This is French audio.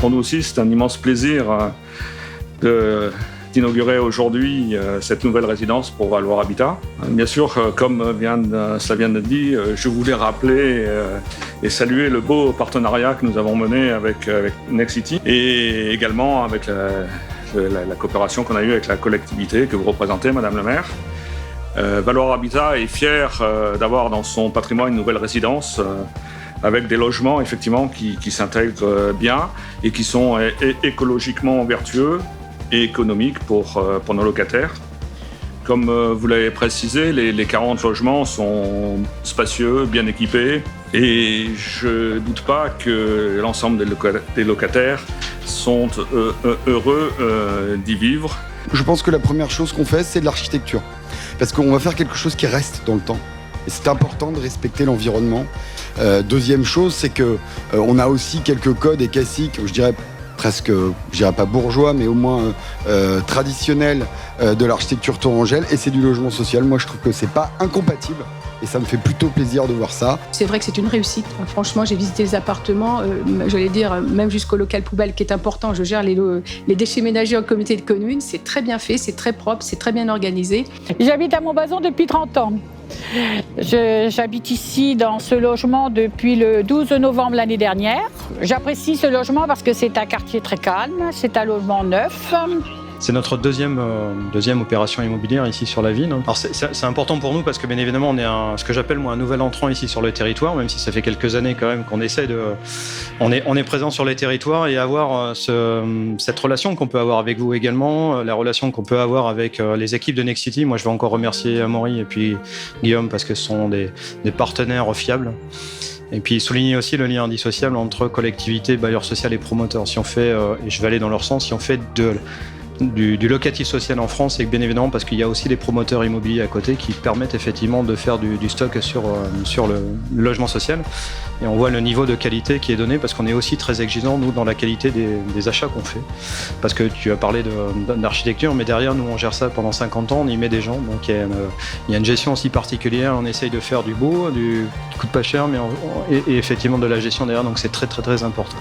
Pour nous aussi, c'est un immense plaisir d'inaugurer aujourd'hui cette nouvelle résidence pour Valoir Habitat. Bien sûr, comme ça vient d'être dit, je voulais rappeler et saluer le beau partenariat que nous avons mené avec Nexity et également avec la coopération qu'on a eue avec la collectivité que vous représentez, Madame le maire. Valoir Habitat est fier d'avoir dans son patrimoine une nouvelle résidence avec des logements effectivement qui s'intègrent bien et qui sont écologiquement vertueux et économiques pour nos locataires. Comme vous l'avez précisé, les 40 logements sont spacieux, bien équipés et je ne doute pas que l'ensemble des locataires sont heureux d'y vivre. Je pense que la première chose qu'on fait, c'est de l'architecture. Parce qu'on va faire quelque chose qui reste dans le temps. Et c'est important de respecter l'environnement. Deuxième chose, c'est qu'on a aussi quelques codes et classiques, je dirais presque, je dirais pas bourgeois, mais au moins traditionnels de l'architecture tourangelle. Et c'est du logement social. Moi, je trouve que c'est pas incompatible. Et ça me fait plutôt plaisir de voir ça. C'est vrai que c'est une réussite. Franchement, j'ai visité les appartements, j'allais dire, même jusqu'au local poubelle qui est important. Je gère les déchets ménagers en communauté de communes. C'est très bien fait, c'est très propre, c'est très bien organisé. J'habite à Montbazon depuis 30 ans. J'habite ici dans ce logement depuis le 12 novembre l'année dernière. J'apprécie ce logement parce que c'est un quartier très calme, c'est un logement neuf. C'est notre deuxième opération immobilière ici sur la ville. Alors c'est important pour nous parce que bien évidemment on est ce que j'appelle moi un nouvel entrant ici sur le territoire, même si ça fait quelques années quand même qu'on essaie on est présent sur les territoires et avoir cette relation qu'on peut avoir avec vous également, la relation qu'on peut avoir avec les équipes de Nexity. Moi je vais encore remercier Amaury et puis Guillaume parce que ce sont des partenaires fiables. Et puis souligner aussi le lien indissociable entre collectivité, bailleurs social et promoteurs. Si on fait, et je vais aller dans leur sens, si on fait du locatif social en France, et bien évidemment parce qu'il y a aussi des promoteurs immobiliers à côté qui permettent effectivement de faire du stock sur le logement social. Et on voit le niveau de qualité qui est donné parce qu'on est aussi très exigeant, nous, dans la qualité des achats qu'on fait. Parce que tu as parlé d'architecture, mais derrière, nous, on gère ça pendant 50 ans, on y met des gens. Donc il y a une gestion aussi particulière, on essaye de faire du beau, qui coûte pas cher, mais et effectivement de la gestion derrière, donc c'est très très très important.